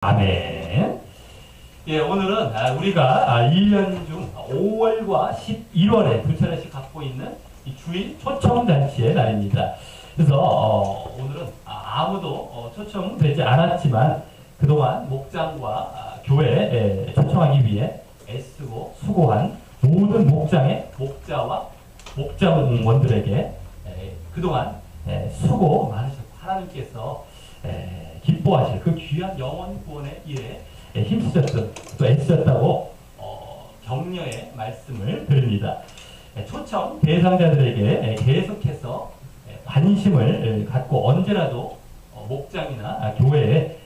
아멘. 예, 오늘은 우리가 1년 중 5월과 11월에 두 차례씩 갖고 있는 이 주일 초청잔치의 날입니다. 그래서 오늘은 아무도 초청되지 않았지만 그동안 목장과 교회에 초청하기 위해 애쓰고 수고한 모든 목장의 목자와 목자원들에게 그동안 수고 많으셨고 하나님께서 기뻐하실 그 귀한 영원 구원의 일에 힘쓰셨던 또 애쓰셨다고 격려의 말씀을 드립니다. 초청 대상자들에게 계속해서 관심을 갖고 언제라도 목장이나 교회에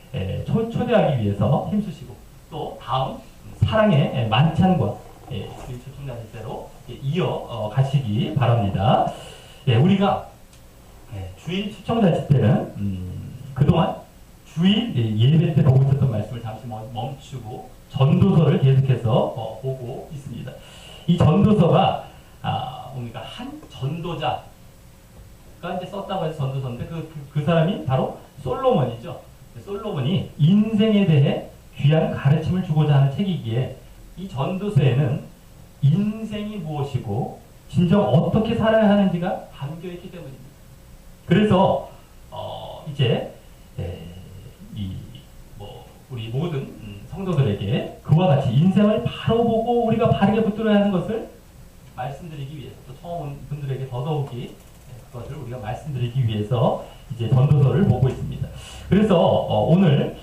초대하기 위해서 힘쓰시고 또 다음 사랑의 만찬과 초청자들대로 이어 가시기 바랍니다. 우리가 주일 초청잔치 때는 그동안 주일 예배 때 보고 있었던 말씀을 잠시 멈추고 전도서를 계속해서 보고 있습니다. 이 전도서가 뭡니까? 한 전도자가 이제 썼다고 해서 전도서인데 그 사람이 바로 솔로몬이죠. 솔로몬이 인생에 대해 귀한 가르침을 주고자 하는 책이기에 이 전도서에는 인생이 무엇이고 진정 어떻게 살아야 하는지가 담겨있기 때문입니다. 그래서 이제 우리 모든 성도들에게 그와 같이 인생을 바로 보고 우리가 바르게 붙들어야 하는 것을 말씀드리기 위해서 또 처음 온 분들에게 더더욱이 그것을 우리가 말씀드리기 위해서 이제 전도서를 보고 있습니다. 그래서 오늘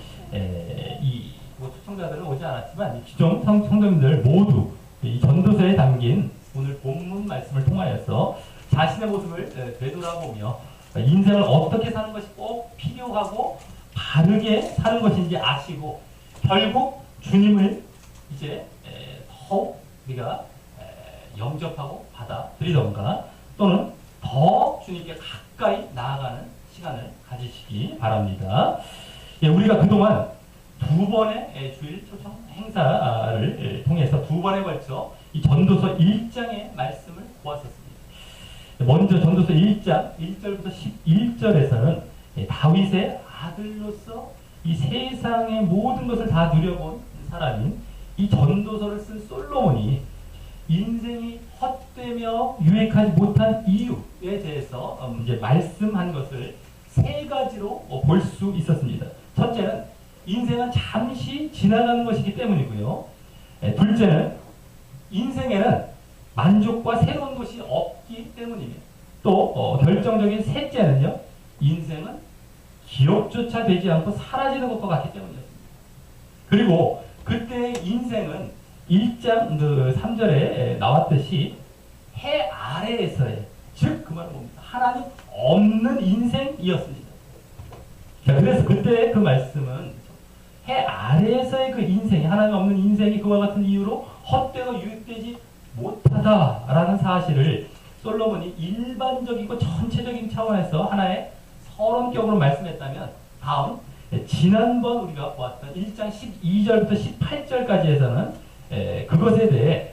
초청자들은 오지 않았지만 기존 성도님들 모두 이 전도서에 담긴 오늘 본문 말씀을 통하여서 자신의 모습을 되돌아보며 인생을 어떻게 사는 것이 꼭 필요하고 바르게 사는 것인지 아시고 결국 주님을 이제 더욱 우리가 영접하고 받아들이던가 또는 더 주님께 가까이 나아가는 시간을 가지시기 바랍니다. 우리가 그동안 두 번의 주일 초청 행사를 통해서 두 번에 걸쳐 이 전도서 1장의 말씀을 보았었습니다. 먼저 전도서 1장 1절부터 11절에서는 다윗의 아들로서 이 세상의 모든 것을 다 누려본 사람인 이 전도서를 쓴 솔로몬이 인생이 헛되며 유익하지 못한 이유에 대해서 이제 말씀한 것을 세 가지로 볼 수 있었습니다. 첫째는 인생은 잠시 지나가는 것이기 때문이고요. 둘째는 인생에는 만족과 새로운 것이 없기 때문입니다. 또 결정적인 셋째는요. 인생은 기억조차 되지 않고 사라지는 것과 같기 때문이었습니다. 그리고 그때의 인생은 1장 3절에 나왔듯이 해 아래에서의 즉 그 말은 뭡니까? 하나님 없는 인생이었습니다. 자, 그래서 그때 그 말씀은 해 아래에서의 그 인생이 하나님 없는 인생이 그와 같은 이유로 헛되고 유익되지 못하다라는 사실을 솔로몬이 일반적이고 전체적인 차원에서 하나의 서론격으로 말씀했다면 다음 지난번 우리가 보았던 1장 12절부터 18절까지에서는 그것에 대해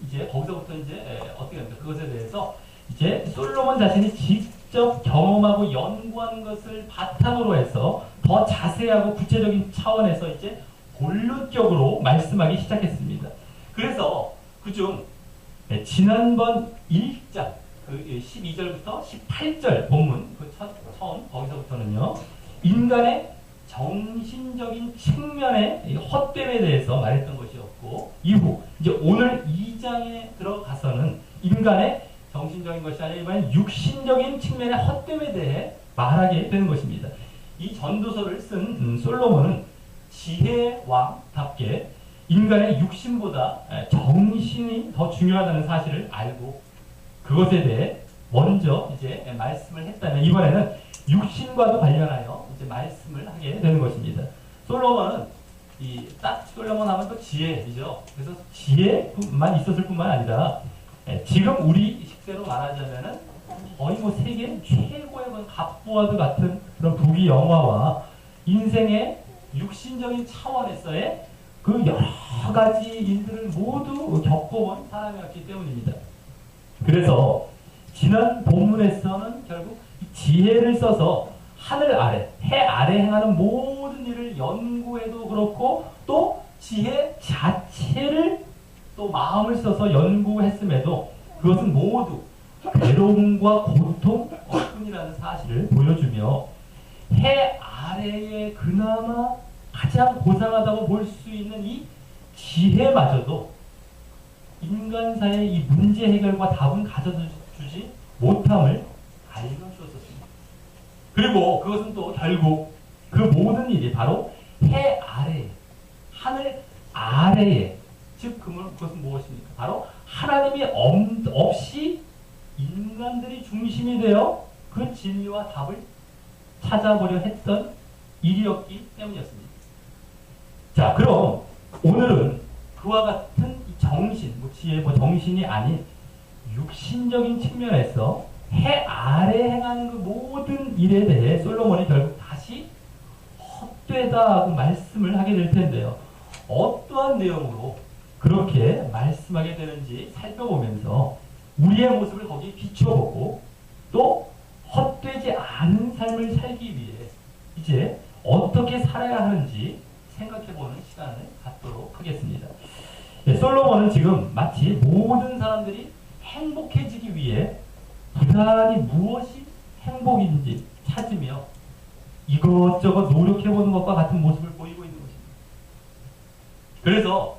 이제 거기서부터 이제 어떻게 됩니까? 그것에 대해서 이제 솔로몬 자신이 직접 경험하고 연구한 것을 바탕으로 해서 더 자세하고 구체적인 차원에서 이제 본론격으로 말씀하기 시작했습니다. 그래서 그중 지난번 1장 그 12절부터 18절 본문 그 처음 거기서부터는요 인간의 정신적인 측면의 헛됨에 대해서 말했던 것이었고 이후 이제 오늘 2장에 들어가서는 인간의 정신적인 것이 아니라 육신적인 측면의 헛됨에 대해 말하게 되는 것입니다. 이 전도서를 쓴 솔로몬은 지혜왕답게 인간의 육신보다 정신이 더 중요하다는 사실을 알고 그것에 대해 먼저 이제 말씀을 했다면 이번에는 육신과도 관련하여 이제 말씀을 하게 되는 것입니다. 솔로몬은 딱 솔로몬 하면 또 지혜이죠. 그래서 지혜만 있었을 뿐만 아니라 지금 우리 식대로 말하자면은 거의 세계 최고의 갑부와드 같은 그런 부귀 영화와 인생의 육신적인 차원에서의 그 여러 가지 일들을 모두 겪어본 사람이었기 때문입니다. 그래서 지난 본문에서는 결국 지혜를 써서 하늘 아래, 해 아래 행하는 모든 일을 연구해도 그렇고 또 지혜 자체를 또 마음을 써서 연구했음에도 그것은 모두 괴로움과 고통뿐이라는 사실을 보여주며 해 아래에 그나마 가장 고상하다고 볼 수 있는 이 지혜마저도 인간사의 이 문제 해결과 답은 가져주지 못함을 알려주었습니다. 그리고 그것은 또 결국 그 모든 일이 바로 해 아래에, 하늘 아래에, 즉 그것은 무엇입니까? 바로 하나님이 없이 인간들이 중심이 되어 그 진리와 답을 찾아보려 했던 일이었기 때문이었습니다. 자, 그럼 오늘은 그와 같은 이 정신, 지혜, 정신이 아닌 육신적인 측면에서 해 아래 행하는 그 모든 일에 대해 솔로몬이 결국 다시 헛되다고 말씀을 하게 될 텐데요. 어떠한 내용으로 그렇게 말씀하게 되는지 살펴보면서 우리의 모습을 거기에 비춰보고 또 헛되지 않은 삶을 살기 위해 이제 어떻게 살아야 하는지 생각해보는 시간을 갖도록 하겠습니다. 네, 솔로몬은 지금 마치 모든 사람들이 행복해지기 위해 부단히 무엇이 행복인지 찾으며 이것저것 노력해보는 것과 같은 모습을 보이고 있는 것입니다. 그래서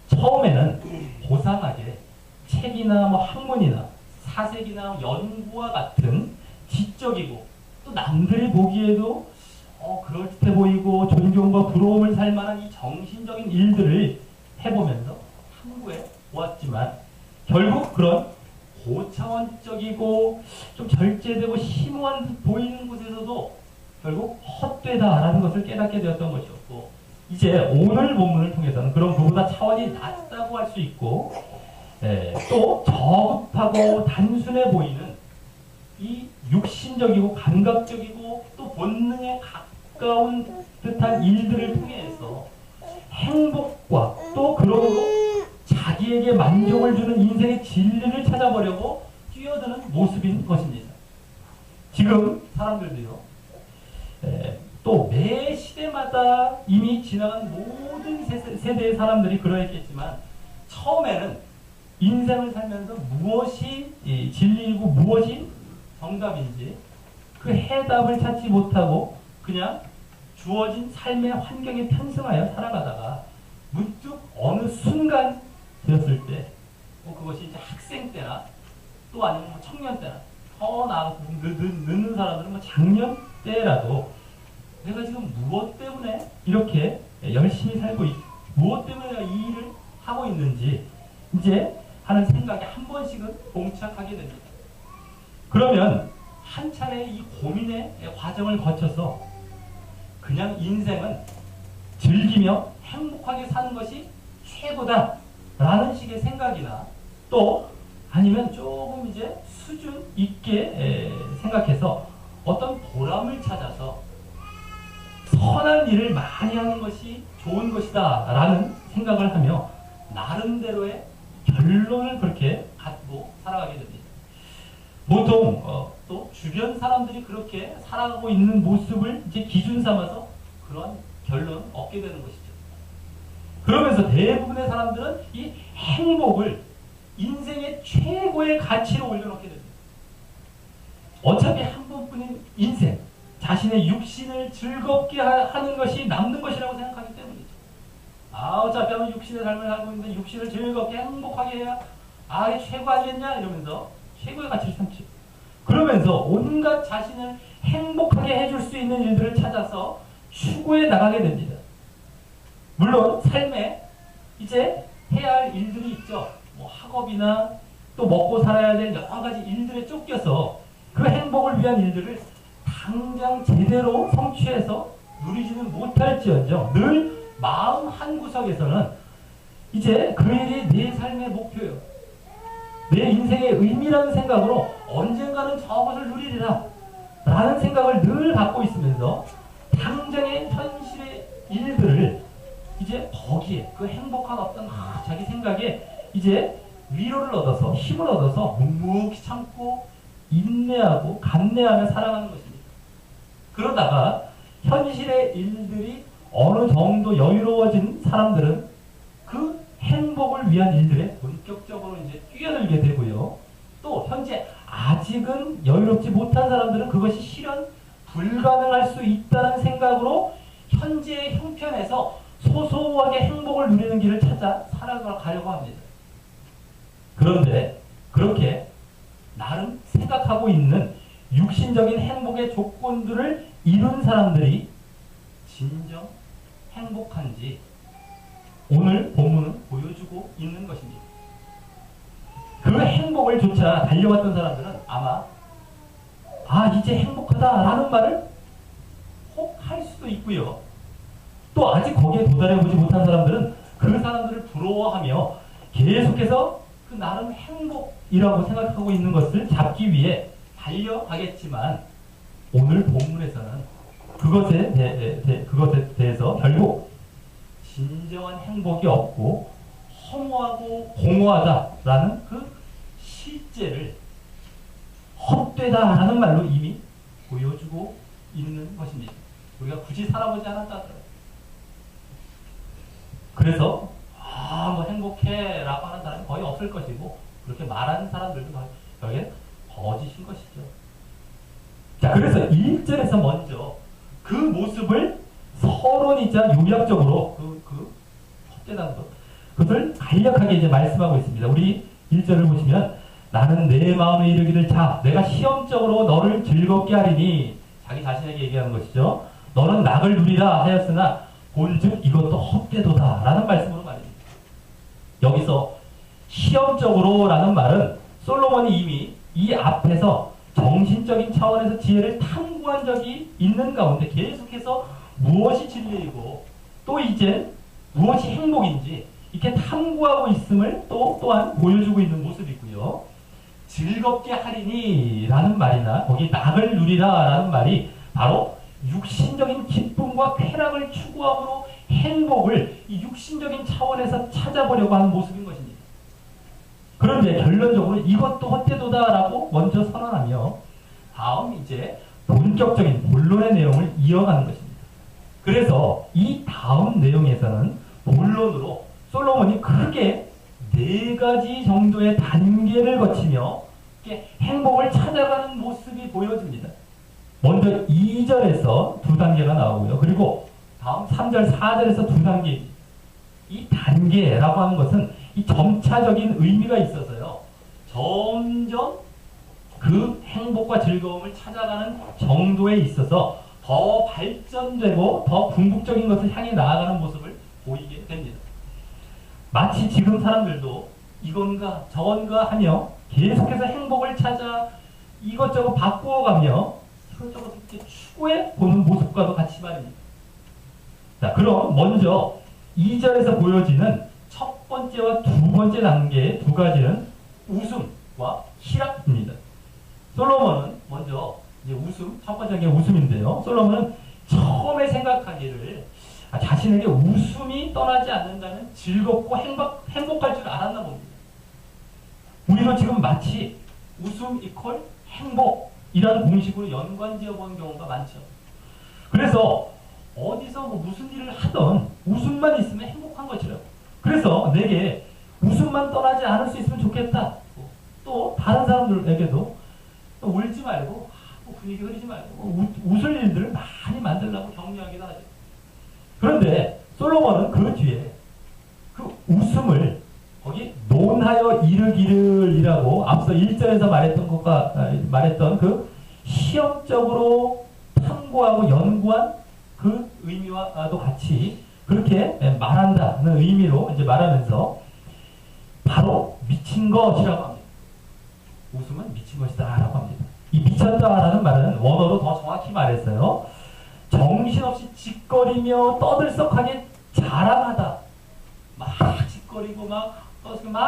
처음에는 고상하게 책이나 학문이나 사색이나 연구와 같은 지적이고 또 남들이 보기에도 그럴듯해 보이고 존경과 부러움을 살 만한 이 정신적인 일들을 해보면서 탐구해 보았지만 결국 그런 고차원적이고 좀 절제되고 심오한 듯 보이는 곳에서도 결국 헛되다라는 것을 깨닫게 되었던 것이었고 이제 오늘 본문을 통해서는 그런 그보다 차원이 낮다고 할 수 있고 또 저급하고 단순해 보이는 이 육신적이고 감각적이고 또 본능에 가까운 듯한 일들을 통해서 행복과 또 그러므로 자기에게 만족을 주는 인생의 진리를 찾아보려고 뛰어드는 모습인 것입니다. 지금 사람들도요, 또 매 시대마다 이미 지나간 모든 세대의 사람들이 그러했겠지만 처음에는 인생을 살면서 무엇이 진리이고 무엇이 정답인지 그 해답을 찾지 못하고 그냥 주어진 삶의 환경에 편승하여 살아가다가 문득 어느 순간 되었을 때 그것이 이제 학생 때나 또 아니면 청년 때나 더 나아가서 늦는 사람들은 작년 때라도 내가 지금 무엇 때문에 이렇게 열심히 살고 무엇 때문에 내가 이 일을 하고 있는지 이제 하는 생각에 한 번씩은 봉착하게 됩니다. 그러면 한 차례 이 고민의 과정을 거쳐서 그냥 인생은 즐기며 행복하게 사는 것이 최고다 라는 식의 생각이나 또 아니면 조금 이제 수준 있게 생각해서 어떤 보람을 찾아서 선한 일을 많이 하는 것이 좋은 것이다 라는 생각을 하며 나름대로의 결론을 그렇게 갖고 살아가게 됩니다. 보통 또 주변 사람들이 그렇게 살아가고 있는 모습을 이제 기준 삼아서 그런 결론을 얻게 되는 것이죠. 그러면서 대부분의 사람들은 이 행복을 인생의 최고의 가치로 올려놓게 됩니다. 어차피 한 번뿐인 인생, 자신의 육신을 즐겁게 하는 것이 남는 것이라고 생각하기 때문이죠. 어차피 하면 육신의 삶을 살고 있는데 육신을 즐겁게 행복하게 해야 이게 최고 아니겠냐 이러면서 최고의 가치를 삼죠. 그러면서 온갖 자신을 행복하게 해줄 수 있는 일들을 찾아서 추구해 나가게 됩니다. 물론 삶에 이제 해야 할 일들이 있죠. 학업이나 또 먹고 살아야 될 여러 가지 일들에 쫓겨서 그 행복을 위한 일들을 당장 제대로 성취해서 누리지는 못할지언정 늘 마음 한구석에서는 이제 그 일이 내 삶의 목표요. 내 인생의 의미라는 생각으로 언젠가는 저것을 누리리라 라는 생각을 늘 갖고 있으면서 당장의 현실의 일들을 이제 거기에 그 행복한 어떤 자기 생각에 이제 위로를 얻어서 힘을 얻어서 묵묵히 참고 인내하고 감내하며 살아가는 것입니다. 그러다가 현실의 일들이 어느 정도 여유로워진 사람들은 그 행복을 위한 일들에 본격적으로 이제 뛰어들게 되고요. 또 현재 아직은 여유롭지 못한 사람들은 그것이 실현 불가능할 수 있다는 생각으로 현재의 형편에서 소소하게 행복을 누리는 길을 찾아 살아가려고 합니다. 그런데 그렇게 나름 생각하고 있는 육신적인 행복의 조건들을 이룬 사람들이 진정 행복한지 오늘 본문은 보여주고 있는 것입니다. 그 행복을 조차 달려왔던 사람들은 아마 이제 행복하다라는 말을 혹 할 수도 있고요. 또 아직 거기에 도달해보지 못한 사람들은 그 사람들을 부러워하며 계속해서 그 나름 행복이라고 생각하고 있는 것을 잡기 위해 달려가겠지만 오늘 본문에서는 그것에 대해서 결국 진정한 행복이 없고 허무하고 공허하다라는 그 실제를 헛되다라는 말로 이미 보여주고 있는 것입니다. 우리가 굳이 살아보지 않았다 하더라고요. 그래서 뭐 행복해 라고 하는 사람이 거의 없을 것이고 그렇게 말하는 사람들도 결국엔 거짓인 것이죠. 자, 그래서 1절에서 먼저 그 모습을 서론이자 요약적으로 헛되다는 것 그것을 간략하게 이제 말씀하고 있습니다. 우리 1절을 보시면 나는 내 마음에 이르기를 내가 시험적으로 너를 즐겁게 하리니 자기 자신에게 얘기하는 것이죠. 너는 낙을 누리라 하였으나 본즉 이것도 헛되도다 라는 말씀으로 말입니다. 여기서 시험적으로 라는 말은 솔로몬이 이미 이 앞에서 정신적인 차원에서 지혜를 탐구한 적이 있는 가운데 계속해서 무엇이 진리이고 또 이제 무엇이 행복인지 이렇게 탐구하고 있음을 또한 보여주고 있는 모습이고요. 즐겁게 하리니 라는 말이나 거기 낙을 누리라 라는 말이 바로 육신적인 기쁨과 쾌락을 추구함으로 행복을 이 육신적인 차원에서 찾아보려고 하는 모습인 것입니다. 그런데 결론적으로 이것도 헛되도다라고 먼저 선언하며 다음 이제 본격적인 본론의 내용을 이어가는 것입니다. 그래서 이 다음 내용에서는 본론으로 솔로몬이 크게 4가지 정도의 단계를 거치며 행복을 찾아가는 모습이 보여집니다. 먼저 2절에서 2단계가 나오고요. 그리고 다음 3절, 4절에서 2단계. 이 단계라고 하는 것은 이 점차적인 의미가 있어서요. 점점 그 행복과 즐거움을 찾아가는 정도에 있어서 더 발전되고 더 궁극적인 것을 향해 나아가는 모습을 보이게 됩니다. 마치 지금 사람들도 이건가 저건가 하며 계속해서 행복을 찾아 이것저것 바꾸어가며 이것저것 이렇게 추구해 보는 모습과도 같이 말입니다. 자, 그럼 먼저 2절에서 보여지는 첫 번째와 두 번째 단계의 2가지는 웃음과 희락입니다. 솔로몬은 먼저 이제 첫 번째 단계 웃음인데요. 솔로몬은 처음에 생각하기를 자신에게 웃음이 떠나지 않는다면 즐겁고 행복할 줄 알았나 봅니다. 우리도 지금 마치 웃음 이퀄 행복이라는 공식으로 연관지어 본 경우가 많죠. 그래서 어디서 무슨 일을 하던 웃음만 있으면 행복한 것이라고. 그래서 내게 웃음만 떠나지 않을 수 있으면 좋겠다. 또 다른 사람들에게도 또 울지 말고 분위기 흐리지 말고 웃을 일들을 많이 만들려고 격려하기도 하죠. 그런데 솔로몬은 그 뒤에 그 웃음을 거기 논하여 이르기를이라고 앞서 1절에서 말했던 그 시험적으로 탐구하고 연구한 그 의미와도 같이 그렇게 말한다는 의미로 이제 말하면서 바로 미친 것이라고 합니다. 웃음은 미친 것이다라고 합니다. 이 미쳤다라는 말은 원어로 더 정확히 말했어요. 정신없이 짓거리며 떠들썩하게 자랑하다. 막 짓거리고 막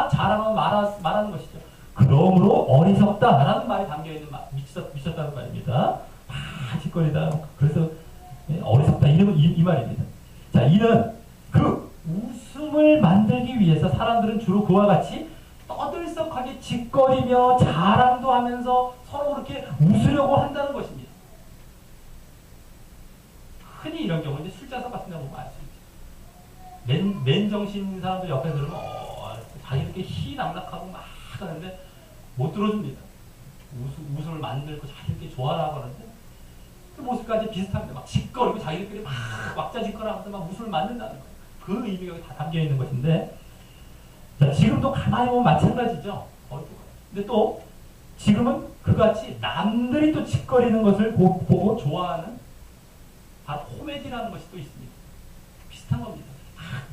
자랑하고 말하는 것이죠. 그러므로 어리석다라는 말이 담겨있는 미쳤다는 말입니다. 막 짓거리다. 그래서 어리석다 이 말입니다. 자, 이는 그 웃음을 만들기 위해서 사람들은 주로 그와 같이 떠들썩하게 짓거리며 자랑도 하면서 서로 그렇게 웃으려고 한다는 것입니다. 흔히 이런 경우 이제 술자석 같은 데 보면 알 수 있죠. 맨정신인 사람들 옆에 들으면 자기들끼리 희낙낙하고 막 하는데 못 들어줍니다. 웃음을 만들고 자기들끼리 좋아하라고 하는데 그 모습까지 비슷합니다. 막 짓거리고 자기들끼리 막 왁자지껄하면서 막 웃음을 만든다는 거예요. 그 의미가 여기 다 담겨 있는 것인데, 자, 지금도 가만히 보면 마찬가지죠. 근데 또 지금은 그같이 남들이 또 짓거리는 것을 보고 좋아하는 바로 코미디라는 것이 또 있습니다. 비슷한 겁니다.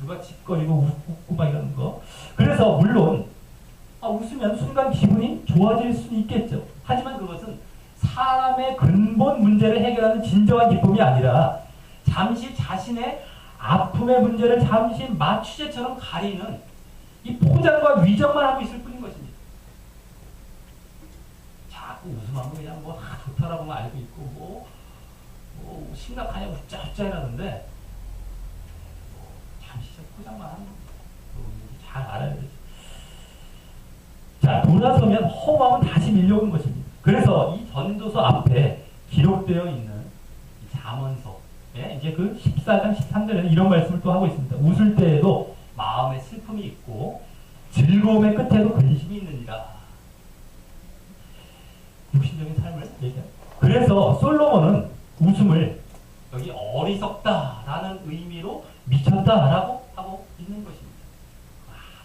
누가 짓거리고 웃고 막 이러는 거. 그래서 물론 웃으면 순간 기분이 좋아질 수는 있겠죠. 하지만 그것은 사람의 근본 문제를 해결하는 진정한 기쁨이 아니라 잠시 자신의 아픔의 문제를 잠시 마취제처럼 가리는 이 포장과 위장만 하고 있을 뿐인 것입니다. 자꾸 웃음하면 그냥 좋다라고만 알고 있고 심각하냐 웃자 이러는데 잠시 포장만 하는 겁니다. 잘 알아야 되죠. 자, 돌아서면 허무함은 다시 밀려오는 것입니다. 그래서 이 전도서 앞에 기록되어 있는 잠언서에 이제 그 14장 13절에는 이런 말씀을 또 하고 있습니다. 웃을 때에도 마음에 슬픔이 있고 즐거움의 끝에도 근심이 있느니라. 육신적인 삶을 얘기합니다. 그래서 솔로몬은 웃음을 여기 어리석다라는 의미로 미쳤다라고 하고 있는 것입니다.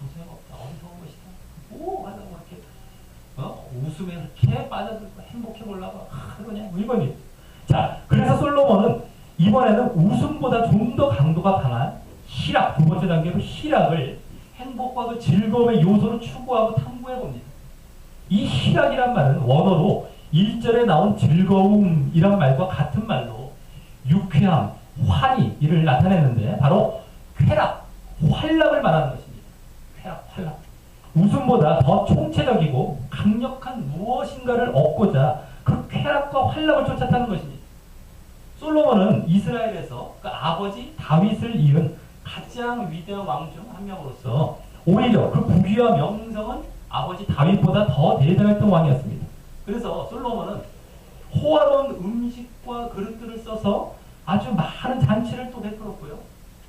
웃음이 없다. 어리석은 것이다. 하다고 이렇게 웃음에 이렇게 빠져들고 행복해 보려고 그러냐 이거니. 자, 그래서 솔로몬은 이번에는 웃음보다 좀 더 강도가 강한 희락, 두 번째 단계로 희락을 행복과 그 즐거움의 요소로 추구하고 탐구해 봅니다. 이 희락이란 말은 원어로 1절에 나온 즐거움이란 말과 같은 말로 유쾌함, 환희 이를 나타내는데 바로 쾌락, 활락을 말하는 것입니다. 쾌락, 활락. 웃음보다 더 총체적이고 강력한 무엇인가를 얻고자 그 쾌락과 활락을 쫓았다는 것입니다. 솔로몬은 이스라엘에서 그 아버지 다윗을 이은 가장 위대한 왕 중 한 명으로서 오히려 그 부귀와 명성은 아버지 다윗보다 더 대단했던 왕이었습니다. 그래서 솔로몬은 호화로운 음식과 그릇들을 써서 아주 많은 잔치를 또 베풀었고요.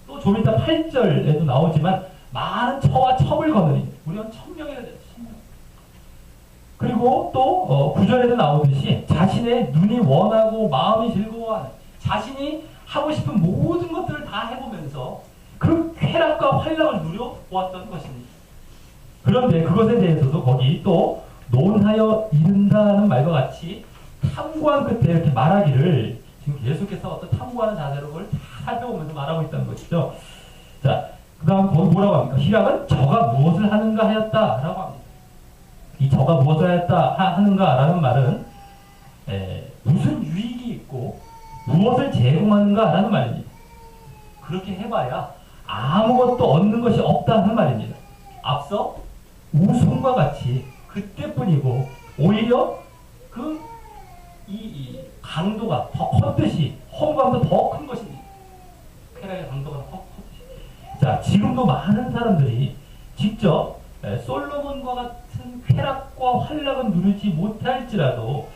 또 좀 이따 8절에도 나오지만 많은 처와 첩을 거느리 무려 1000명이나 됐어요. 1000명. 그리고 또 9절에도 나오듯이 자신의 눈이 원하고 마음이 즐거워하는 자신이 하고 싶은 모든 것들을 다 해보면서 그 쾌락과 활락을 누려보았던 것입니다. 그런데 그것에 대해서도 거기 또 논하여 이른다는 말과 같이 탐구한 끝에 이렇게 말하기를 지금 계속해서 어떤 탐구하는 자세로 그걸 다 살펴보면서 말하고 있다는 것이죠. 자, 그 다음 거기 뭐라고 합니까? 희락은 저가 무엇을 하는가 하였다라고 합니다. 이 저가 무엇을 하는가라는 말은 무슨 유익이 있고 무엇을 제공하는가라는 말입니다. 그렇게 해봐야 아무것도 얻는 것이 없다는 말입니다. 앞서 웃음과 같이 그때뿐이고 오히려 이 강도가 더 컸듯이 허무감도 더 큰 것입니다. 쾌락의 강도가 더 컸듯이. 자, 지금도 많은 사람들이 직접 솔로몬과 같은 쾌락과 활락은 누리지 못할지라도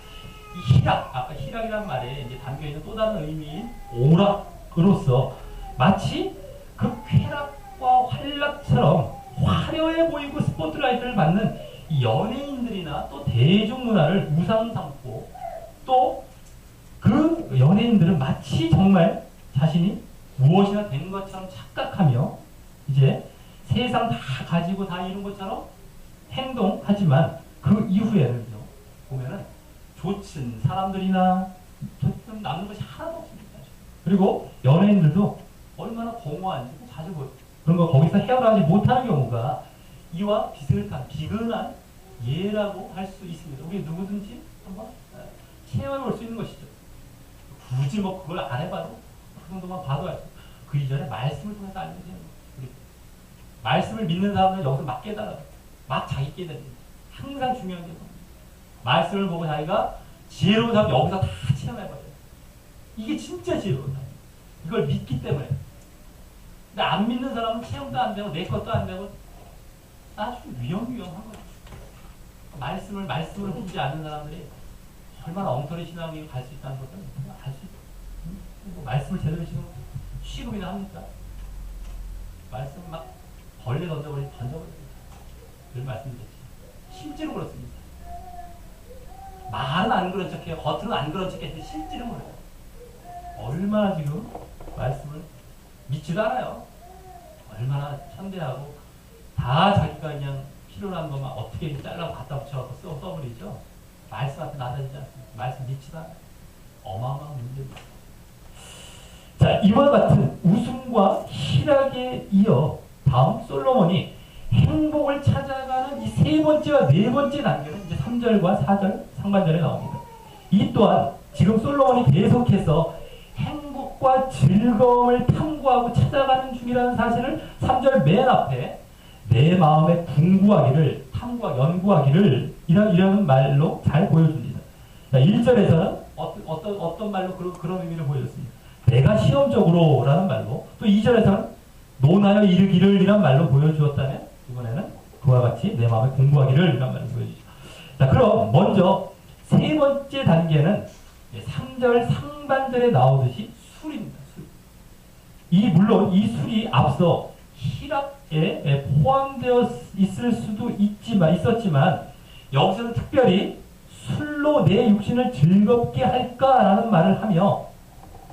이 희락, 아까 희락이란 말에 이제 담겨있는 또 다른 의미인 오락으로서 마치 그 쾌락과 활락처럼 화려해 보이고 스포트라이트를 받는 이 연예인들이나 또 대중문화를 우상 삼고 또 그 연예인들은 마치 정말 자신이 무엇이나 된 것처럼 착각하며 이제 세상 다 가지고 다 이룬 것처럼 행동하지만 그 이후에는요 보면은 좋은 사람들이나 좋은 남는 것이 하나도 없습니다. 그리고 연예인들도 얼마나 공허한지 자주 보여요. 그런 거 거기서 헤어나지 못하는 경우가 이와 비슷한 비근한 예라고 할 수 있습니다. 우리 누구든지 한번 체험해 볼 수 있는 것이죠. 굳이 그걸 안 해봐도 그 정도만 봐도 알죠. 그 이전에 말씀을 통해서 알면 되는 거예요. 말씀을 믿는 사람은 여기서 막 깨달아요. 막 자기 깨달습니다. 항상 중요한 게 말씀을 보고 자기가 지혜로운 사람 여기서 다 체험해버려요. 이게 진짜 지혜로운 사람. 이걸 믿기 때문에. 근데 안 믿는 사람은 체험도 안 되고 내 것도 안 되고 아주 위험한 거죠. 말씀을 믿지 않는 사람들이 얼마나 엉터리 신앙이 갈 수 있다는 것을 알 수 있어요. 뭐 말씀을 제대로 지금 취급이나 합니까? 말씀 막 벌레 던져버리지. 늘 말씀드렸지. 실제로 그렇습니다. 말은 안 그런 척해요. 겉으로는 안 그런 척했는데 실제로 몰라요. 얼마나 지금 말씀을 믿지도 않아요. 얼마나 천대하고 다 자기가 그냥 필요로 한 것만 어떻게 잘라고 갖다 붙여갖고 써버리죠. 말씀 앞에 나다지지 않습니다. 말씀 믿지도 않아요. 어마어마한 문제입니다. 자, 이와 같은 웃음과 희락에 이어 다음 솔로몬이 행복을 찾아가는 이 세 번째와 네 번째 단계는 이제 3절과 4절 상반절에 나옵니다. 이 또한 지금 솔로몬이 계속해서 행복과 즐거움을 탐구하고 찾아가는 중이라는 사실을 3절 맨 앞에 내 마음에 궁구하기를, 연구하기를 이라는 말로 잘 보여줍니다. 자, 1절에서는 어떤 말로 그런 의미를 보여줬습니다. 내가 시험적으로 라는 말로, 또 2절에서는 논하여 이르기를 이란 말로 보여주었다면 이번에는 그와 같이 내 마음에 공부하기를 이란 말로 보여주죠. 자, 그럼 먼저 세 번째 단계는 3절 상반절에 나오듯이 술입니다. 술. 물론 이 술이 앞서 희락에 포함되어 있었지만 여기서는 특별히 술로 내 육신을 즐겁게 할까라는 말을 하며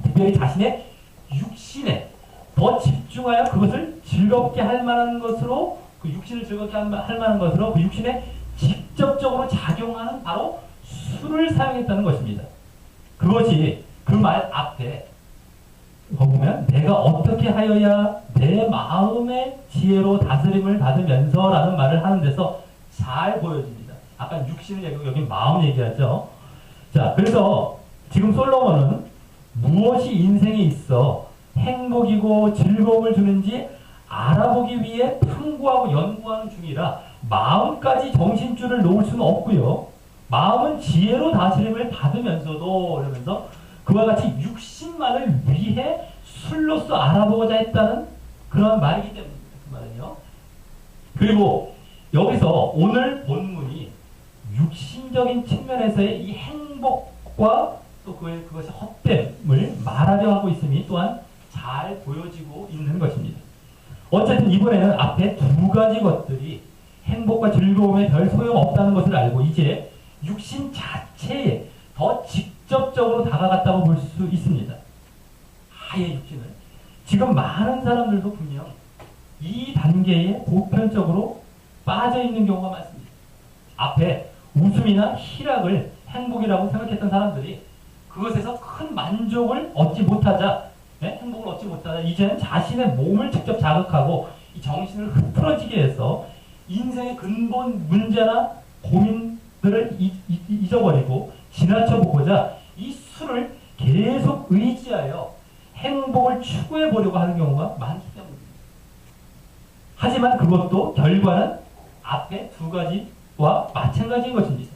특별히 자신의 육신에 더 집중하여 그것을 즐겁게 할 만한 것으로, 그 육신을 즐겁게 할 만한 것으로 그 육신에 직접적으로 작용하는 바로 술을 사용했다는 것입니다. 그것이 그 말 앞에 보면 내가 어떻게 하여야 내 마음의 지혜로 다스림을 받으면서 라는 말을 하는 데서 잘 보여집니다. 아까 육신을 얘기하고 여기 마음 얘기하죠. 자, 그래서 지금 솔로몬은 무엇이 인생에 있어 행복이고 즐거움을 주는지 알아보기 위해 탐구하고 연구하는 중이라 마음까지 정신줄을 놓을 수는 없고요. 마음은 지혜로 다스림을 받으면서도 그러면서 그와 같이 육신만을 위해 술로서 알아보고자 했다는 그런 말이기 때문입니다. 그 말은요. 그리고 여기서 오늘 본문이 육신적인 측면에서의 이 행복과 또 그것이 헛됨을 말하려 하고 있음이 또한 잘 보여지고 있는 것입니다. 어쨌든 이번에는 앞에 두 가지 것들이 행복과 즐거움에 별 소용없다는 것을 알고 이제 육신 자체에 더 직접적으로 다가갔다고 볼 수 있습니다. 아예 육신을. 지금 많은 사람들도 분명 이 단계에 보편적으로 빠져 있는 경우가 많습니다. 앞에 웃음이나 희락을 행복이라고 생각했던 사람들이 그것에서 큰 만족을 얻지 못하자, 행복을 얻지 못하자 이제는 자신의 몸을 직접 자극하고 이 정신을 흐트러지게 해서 인생의 근본 문제나 고민들을 잊어버리고 지나쳐보고자 이 술을 계속 의지하여 행복을 추구해 보려고 하는 경우가 많기 때문입니다. 하지만 그것도 결과는 앞에 두 가지와 마찬가지인 것입니다.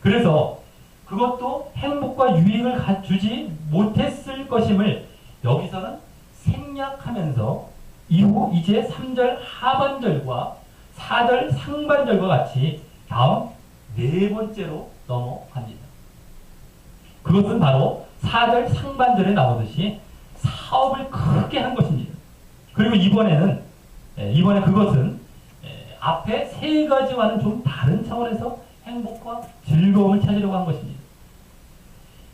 그래서 그것도 행복과 유익을 주지 못했을 것임을 여기서는 생략하면서 이후 이제 3절 하반절과 4절 상반절과 같이 다음 네 번째로 넘어갑니다. 그것은 바로 4절 상반절에 나오듯이 사업을 크게 한 것입니다. 그리고 이번에 그것은 앞에 세 가지와는 좀 다른 차원에서 행복과 즐거움을 찾으려고 한 것입니다.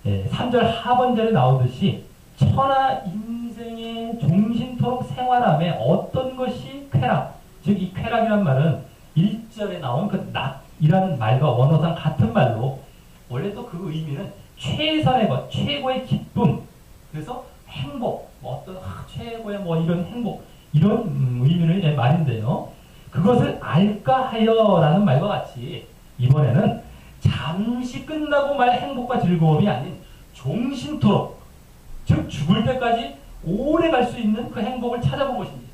3절 하반절에 나오듯이 천하 인생의 종신토록 생활함에 어떤 것이 쾌락, 즉 이 쾌락이란 말은 1절에 나온 그 낙이라는 말과 원어상 같은 말로 원래 또 그 의미는 최선의 것, 최고의 기쁨, 그래서 행복, 어떤 최고의 이런 행복, 이런 의미의 말인데요. 그것을 알까 하여라는 말과 같이 이번에는 잠시 끝나고 말 행복과 즐거움이 아닌 종신토록, 즉 죽을 때까지 오래 갈 수 있는 그 행복을 찾아본 것입니다.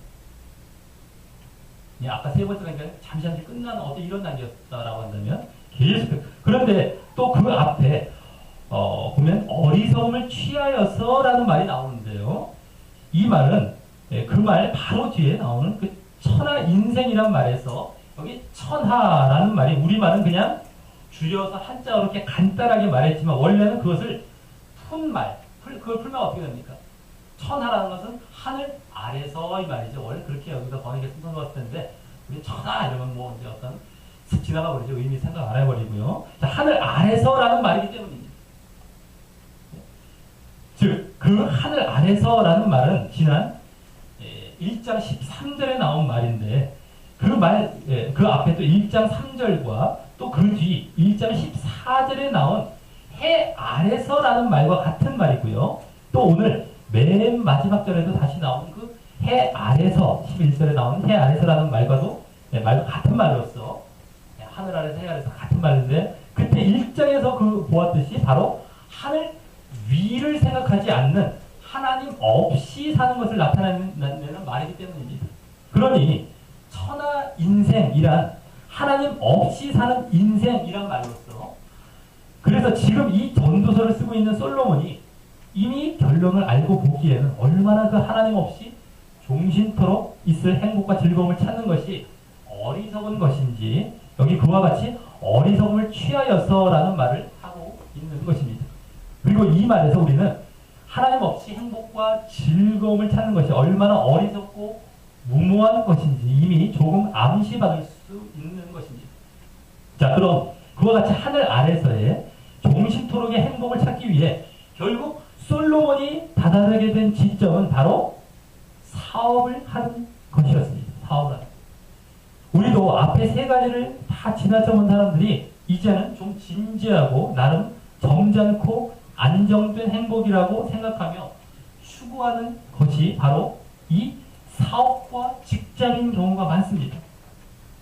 아까 세 번째 단계는 잠시 끝나는 어떤 이런 단계였다라고 한다면 계속. 그런데 또 그 앞에 보면 어리석음을 취하여서라는 말이 나오는데요. 이 말은 그 말 바로 뒤에 나오는 그 천하 인생이란 말에서 여기 천하라는 말이 우리말은 그냥 줄여서 한자로 이렇게 간단하게 말했지만 원래는 그것을 푼말, 그걸 풀면 어떻게 됩니까? 천하라는 것은 하늘 아래서 이 말이죠. 원래 그렇게 여기서 번역에 써놓았을 텐데 우리 천하 이러면 뭐 이제 어떤 슥 지나가 버리죠. 의미 생각 안 해버리고요. 자, 하늘 아래서라는 말이기 때문입니다. 즉, 그 하늘 아래서라는 말은 지난 1장 13절에 나온 말인데 그 앞에 또 1장 3절과 또 그 뒤 1장 14절에 나온 해 아래서라는 말과 같은 말이고요. 또 오늘 맨 마지막 절에도 다시 나온 그 해 아래서 11절에 나온 해 아래서라는 말과도 말과 같은 말로서 하늘 아래서 해 아래서 같은 말인데 그때 1장에서 그 보았듯이 바로 하늘 위를 생각하지 않는 하나님 없이 사는 것을 나타내는 말이기 때문입니다. 그러니 천하 인생이란 하나님 없이 사는 인생이란 말로서 그래서 지금 이 전도서를 쓰고 있는 솔로몬이 이미 결론을 알고 보기에는 얼마나 그 하나님 없이 종신토록 있을 행복과 즐거움을 찾는 것이 어리석은 것인지 여기 그와 같이 어리석음을 취하여서라는 말을 하고 있는 것입니다. 그리고 이 말에서 우리는 하나님 없이 행복과 즐거움을 찾는 것이 얼마나 어리석고 무모한 것인지 이미 조금 암시받을 수 있는 것입니다. 자, 그럼 그와 같이 하늘 아래서의 종신토록의 행복을 찾기 위해 결국 솔로몬이 다다르게 된 지점은 바로 사업을 하는 것이었습니다. 사업을 하는. 우리도 앞에 세 가지를 다 지나쳐본 사람들이 이제는 좀 진지하고 나름 점잖고 안정된 행복이라고 생각하며 추구하는 것이 바로 이 사업과 직장인 경우가 많습니다.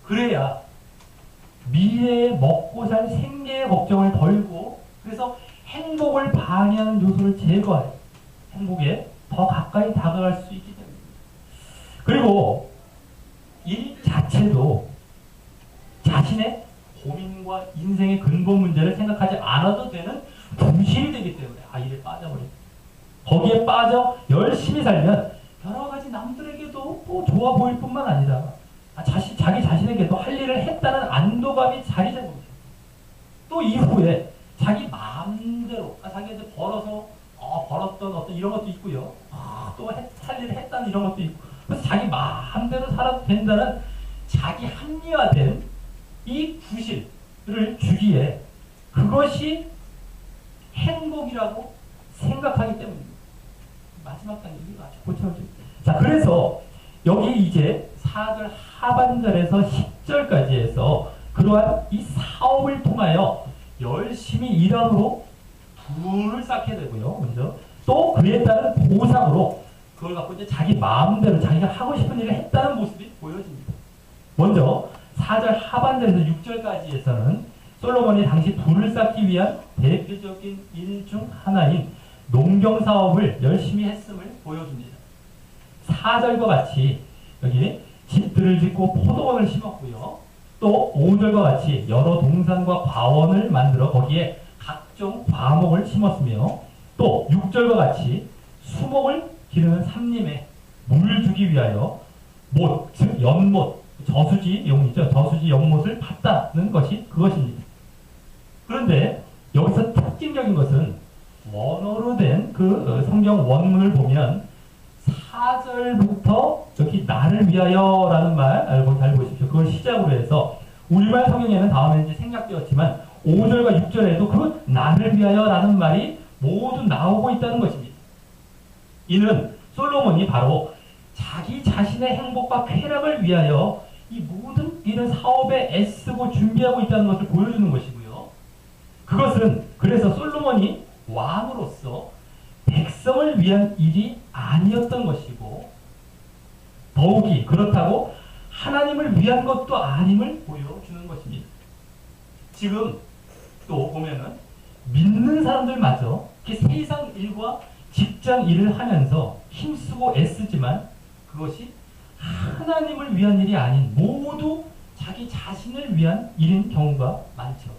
그래야 미래에 먹고 살 생계의 걱정을 덜고 그래서 행복을 방해하는 요소를 제거해 행복에 더 가까이 다가갈 수 있기 때문입니다. 그리고 일 자체도 자신의 고민과 인생의 근본 문제를 생각하지 않아도 되는 부실이 되기 때문에 일에 빠져버립니다. 거기에 빠져 열심히 살면 여러 가지 남들에게도 또 좋아 보일 뿐만 아니라 자기 자신에게도 할 일을 했다는 안도감이 자리 잡습니다. 또 이후에 자기 마음대로 자기한테 벌었던 어떤 이런 것도 있고요. 또 할 일을 했다는 이런 것도 있고 그래서 자기 마음대로 살아도 된다는 자기 합리화된 이 부실을 주기에 그것이 행복이라고 생각하기 때문입니다. 마지막 단계가 아주 고쳐집니다. 자, 그래서 여기 이제 4절 하반절에서 10절까지 해서 그러한 이 사업을 통하여 열심히 일함으로 부를 쌓게 되고요. 먼저 또 그에 따른 보상으로 그걸 갖고 이제 자기 마음대로 자기가 하고 싶은 일을 했다는 모습이 보여집니다. 먼저 4절 하반절에서 6절까지에서는 솔로몬이 당시 부를 쌓기 위한 대표적인 일 중 하나인 농경사업을 열심히 했음을 보여줍니다. 4절과 같이 여기 집들을 짓고 포도원을 심었고요. 또 5절과 같이 여러 동산과 과원을 만들어 거기에 각종 과목을 심었으며 또 6절과 같이 수목을 기르는 삼림에 물을 주기 위하여 못, 즉 연못, 저수지용이죠. 저수지 연못을 팠다는 것이 그것입니다. 그런데 여기서 특징적인 것은 원어로 된 그 성경 원문을 보면 4절부터 여기 나를 위하여라는 말 잘 보십시오. 그걸 시작으로 해서 우리말 성경에는 다음에 이제 생략되었지만 5절과 6절에도 그 나를 위하여라는 말이 모두 나오고 있다는 것입니다. 이는 솔로몬이 바로 자기 자신의 행복과 쾌락을 위하여 이 모든 이런 사업에 애쓰고 준비하고 있다는 것을 보여주는 것이고요. 그것은 그래서 솔로몬이 왕으로서 백성을 위한 일이 아니었던 것이고 더욱이 그렇다고 하나님을 위한 것도 아님을 보여주는 것입니다. 지금 또 보면은 믿는 사람들마저 세상 일과 직장 일을 하면서 힘쓰고 애쓰지만 그것이 하나님을 위한 일이 아닌 모두 자기 자신을 위한 일인 경우가 많죠.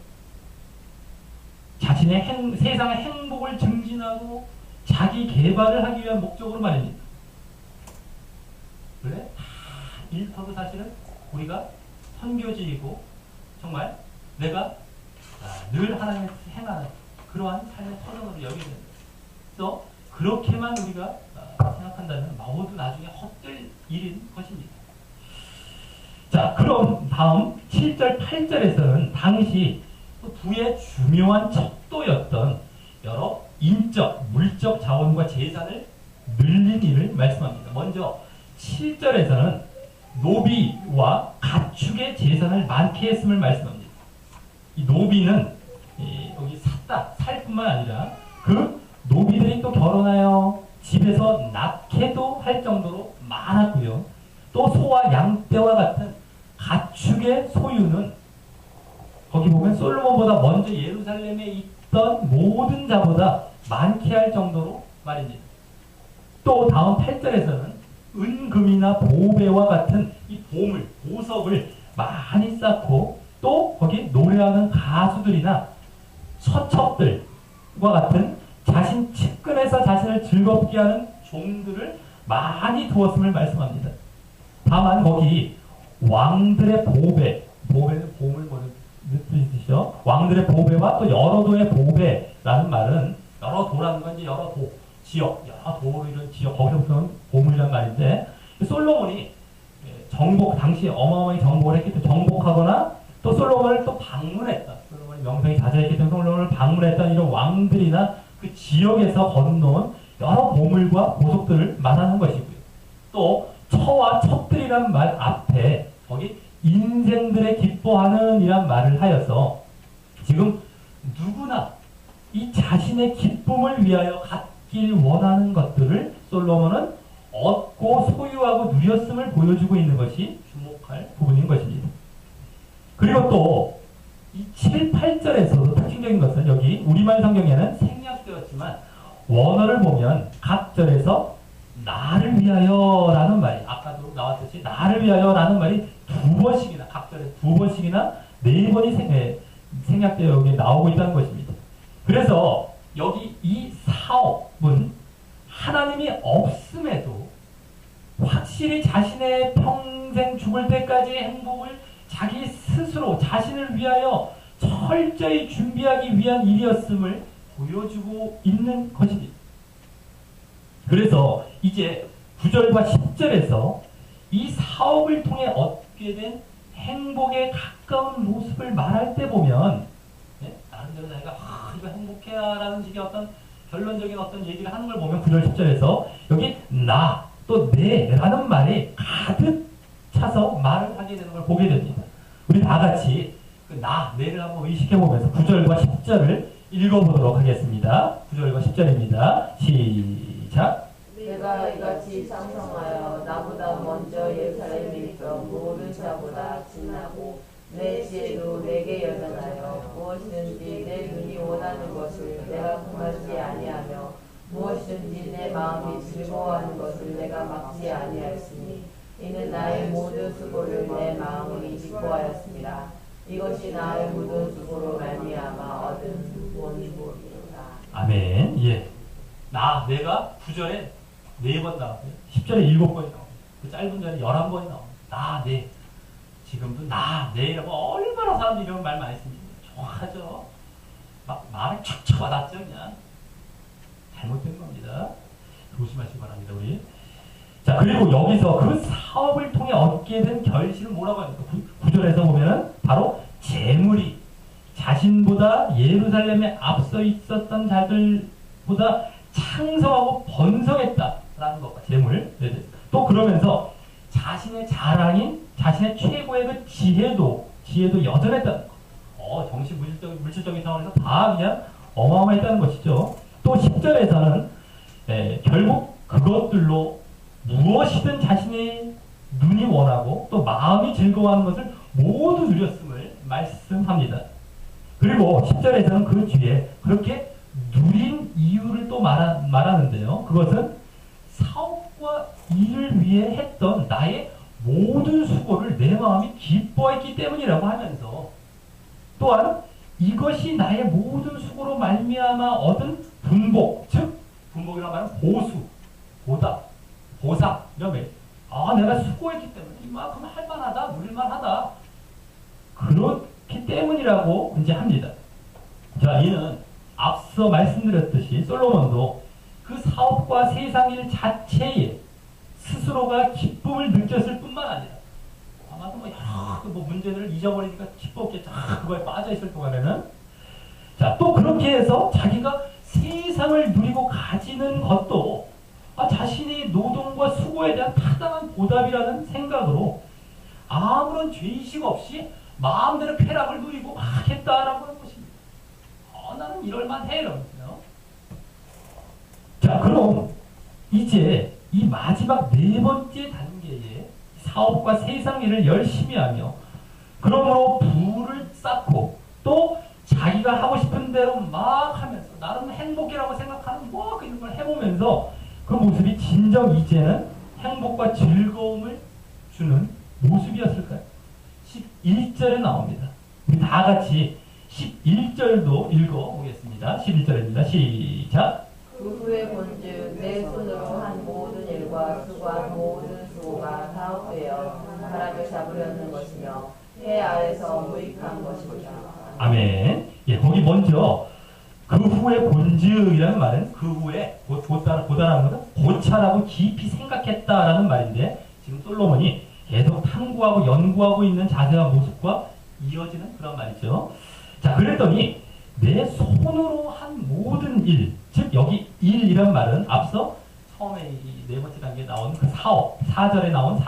자신의 세상의 행복을 증진하고 자기 개발을 하기 위한 목적으로 말입니다. 그래? 일터도 사실은 우리가 선교지이고 정말 내가 늘 하나님을 행하는 그러한 삶의 터전으로 여기게 됩니다. 그래서 그렇게만 우리가 생각한다면 모두 나중에 헛될 일인 것입니다. 자, 그럼 다음 7절, 8절에서는 당시 부의 중요한 척도였던 여러 인적, 물적 자원과 재산을 늘린 일을 말씀합니다. 먼저 7절에서는 노비와 가축의 재산을 많게 했음을 말씀합니다. 이 노비는 여기 샀다, 살 뿐만 아니라 그 노비들이 또 결혼하여 집에서 낳게도 할 정도로 많았고요. 또 소와 양떼와 같은 가축의 소유는 거기 보면 솔로몬보다 먼저 예루살렘에 있던 모든 자보다 많게 할 정도로 말입니다. 또 다음 8절에서는 은금이나 보배와 같은 이 보물, 보석을 많이 쌓고 또 거기 노래하는 가수들이나 서척들과 같은 자신 측근에서 자신을 즐겁게 하는 종들을 많이 두었음을 말씀합니다. 다만 거기 왕들의 보배, 보배는 보물 뭐는 뜻이죠. 왕들의 보배와 또 여러 도의 보배라는 말은 여러 도라는 건 이제 여러 도, 지역, 여러 도 이런 지역 거기서부터는 보물이란 말인데 솔로몬이 정복 당시 어마어마하게 정복을 했기 때문에 정복하거나 또 솔로몬을 또 방문했다. 솔로몬이 명성이 자자했기 때문에 솔로몬을 방문했던 이런 왕들이나 그 지역에서 건너온 여러 보물과 보석들을 말하는 것이고요. 또 처와 척들이란 말 앞에 거기 인생들의 기뻐하는 이란 말을 하여서 지금 누구나 이 자신의 기쁨을 위하여 갖길 원하는 것들을 솔로몬은 얻고 소유하고 누렸음을 보여주고 있는 것이 주목할 부분인 것입니다. 그리고 또 이 7, 8절에서도 특징적인 것은 여기 우리말 성경에는 생략되었지만 원어를 보면 각 절에서 나를 위하여 라는 말이 아까도 나왔듯이 나를 위하여 라는 말이 두 번씩이나 각 절에 두 번씩이나 네 번이 생략되어 여기 나오고 있다는 것입니다. 그래서 여기 이 사업은 하나님이 없음에도 확실히 자신의 평생 죽을 때까지의 행복을 자기 스스로 자신을 위하여 철저히 준비하기 위한 일이었음을 보여주고 있는 것입니다. 그래서 이제 9절과 10절에서 이 사업을 통해 얻게 된 행복에 가까운 모습을 말할 때 보면 나름대로 자기가 이거 행복해야 라는 식의 어떤 결론적인 어떤 얘기를 하는 걸 보면 9절 10절에서 여기 나 또 내라는 말이 가득 차서 말을 하게 되는 걸 보게 됩니다. 우리 다 같이 그 나, 내를 한번 의식해보면서 9절과 10절을 읽어보도록 하겠습니다. 9절과 10절입니다. 시작. 내가 이같이 상성하여 나보다 먼저 예루살렘에 있던 모든 자보다 진하고 내 지혜도 내게 여전하여 무엇이든지 내 눈이 원하는 것을 내가 금하지 아니하며 무엇이든지 내 마음이 즐거워하는 것을 내가 막지 아니하였으니 이는 나의 모든 수고를 내 마음이 기뻐하였습니다. 이것이 나의 모든 수고로 말미암아 얻은 본보이로다. 아멘. 예. 내가 9절에 4번 나왔고요. 10절에 7번이 나옵니다. 그 짧은 절에 11번이 나옵니다. 내. 지금도 내라고 얼마나 사람들이 이런 말 많이 씁니다. 좋아하죠. 막 말을 척척 와닿죠. 그냥. 잘못된 겁니다. 조심하시기 바랍니다. 우리. 자, 그리고 여기서 그 사업을 통해 얻게 된 결실은 뭐라고 합니까? 9절에서 보면은 바로 재물이 자신보다 예루살렘에 앞서 있었던 자들보다 창성하고 번성했다라는 것과 재물. 또 그러면서 자신의 자랑인 자신의 최고의 그 지혜도 여전했다는 것. 정신 물질적인 상황에서 다 그냥 어마어마했다는 것이죠. 또 10절에서는 결국 그것들로 무엇이든 자신의 눈이 원하고 또 마음이 즐거워하는 것을 모두 누렸음을 말씀합니다. 그리고 10절에서는 그 뒤에 그렇게 누린 이유를 또 말하는데요. 그것은 사업과 일을 위해 했던 나의 모든 수고를 내 마음이 기뻐했기 때문이라고 하면서 또한 이것이 나의 모든 수고로 말미암아 얻은 분복, 즉 분복이라는 말은 보수, 보상 이런 말. 내가 수고했기 때문에 이만큼 할만하다, 누릴만하다. 그렇기 때문이라고 이제 합니다. 자, 이는 앞서 말씀드렸듯이 솔로몬도 그 사업과 세상 일 자체에 스스로가 기쁨을 느꼈을 뿐만 아니라 아마도 뭐 여러 뭐 문제들을 잊어버리니까 기뻤겠죠. 그거에 빠져 있을 동안에는 자, 또 그렇게 해서 자기가 세상을 누리고 가지는 것도 자신의 노동과 수고에 대한 타당한 보답이라는 생각으로 아무런 죄의식 없이 마음대로 쾌락을 누리고 하겠다라고 하는 것입니다. 나는 이럴만해 이러면서요. 자, 그럼 이제 이 마지막 네 번째 단계의 사업과 세상 일을 열심히 하며 그러므로 부를 쌓고 또 자기가 하고 싶은 대로 막 하면서 나름 행복이라고 생각하는 뭐 이런 걸 해보면서 그 모습이 진정 이제는 행복과 즐거움을 주는 모습이었을까요? 11절에 나옵니다. 우리 다 같이 11절도 읽어보겠습니다. 11절입니다. 시작. 그 후에 본즉 내 손으로 한 모든 일과 수고한 모든 수고가 다 헛되어 사람을 잡으려는 것이며 해 아래서 무익한 것이니라. 아멘. 예, 거기 먼저 그 후에 본즉이라는 말은 그 후에 보다라는 것은 고찰하고 깊이 생각했다라는 말인데 지금 솔로몬이 계속 탐구하고 연구하고 있는 자세와 모습과 이어지는 그런 말이죠. 자, 그랬더니 내 손으로 한 모든 일, 즉 여기 일이란 말은 앞서 처음에 이 네 번째 단계에 나온 그 사업, 4절에 나온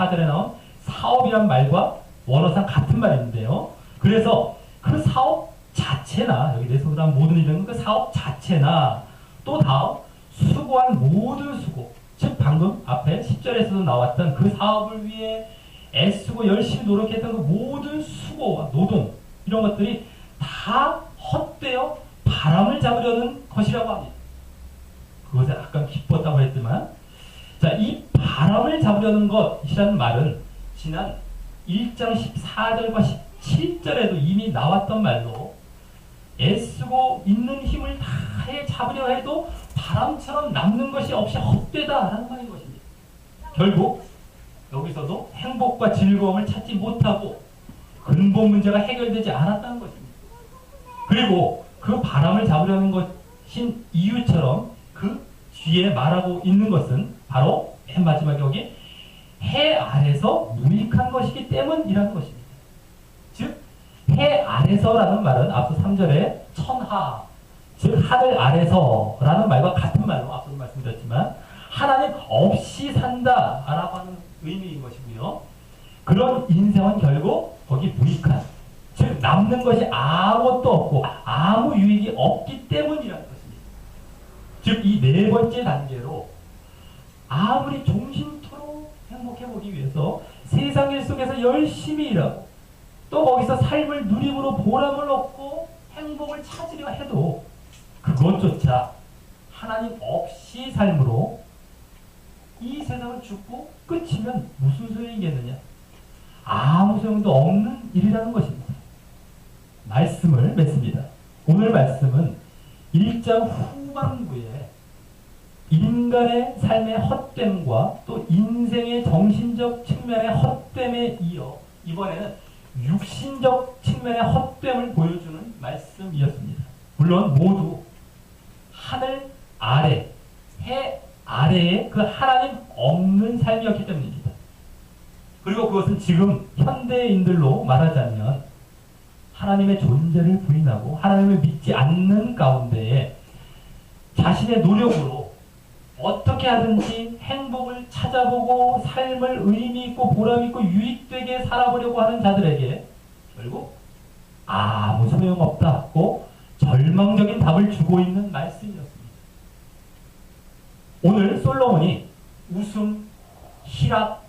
사업이란 말과 원어상 같은 말인데요. 그래서 그 사업 자체나 여기 내 손으로 한 모든 일은 그 사업 자체나 또 다음 수고한 모든 수고, 즉 방금 앞에 10절에서도 나왔던 그 사업을 위해 애쓰고 열심히 노력했던 그 모든 수고와 노동 이런 것들이 다 헛되어 바람을 잡으려는 것이라고 합니다. 그것에 약간 기뻤다고 했지만 자, 이 바람을 잡으려는 것이라는 말은 지난 1장 14절과 17절에도 이미 나왔던 말로 애쓰고 있는 힘을 다해 잡으려 해도 바람처럼 남는 것이 없이 헛되다라는 말인 것입니다. 결국 여기서도 행복과 즐거움을 찾지 못하고 근본 문제가 해결되지 않았다는 것입니다. 그리고 그 바람을 잡으려는 것인 이유처럼 그 뒤에 말하고 있는 것은 바로 맨 마지막에 여기 해 아래서 무익한 것이기 때문이라는 것입니다. 즉 해 아래서라는 말은 앞서 3절에 천하, 즉 하늘 아래서라는 말과 같은 말로 앞서 말씀드렸지만 하나님 없이 산다라고 하는 의미인 것이고요. 그런 인생은 결국 거기 무익한, 즉 남는 것이 아무것도 없고 아무 유익이 없기 때문이라는 것입니다. 즉 이 네 번째 단계로 아무리 종신토록 행복해보기 위해서 세상 일 속에서 열심히 일하고 또 거기서 삶을 누림으로 보람을 얻고 행복을 찾으려 해도 그것조차 하나님 없이 삶으로 이 세상을 죽고 끝이면 무슨 소용이겠느냐? 아무 소용도 없는 일이라는 것입니다. 말씀을 맺습니다. 오늘 말씀은 1장 후반부에 인간의 삶의 헛됨과 또 인생의 정신적 측면의 헛됨에 이어 이번에는 육신적 측면의 헛됨을 보여주는 말씀이었습니다. 물론 모두 하늘 아래, 해 아래에 그 하나님 없는 삶이었기 때문입니다. 그리고 그것은 지금 현대인들로 말하자면 하나님의 존재를 부인하고 하나님을 믿지 않는 가운데에 자신의 노력으로 어떻게 하든지 행복을 찾아보고 삶을 의미있고 보람있고 유익되게 살아보려고 하는 자들에게 결국 아무 소용없다고 절망적인 답을 주고 있는 말씀이었습니다. 오늘 솔로몬이 웃음, 희락,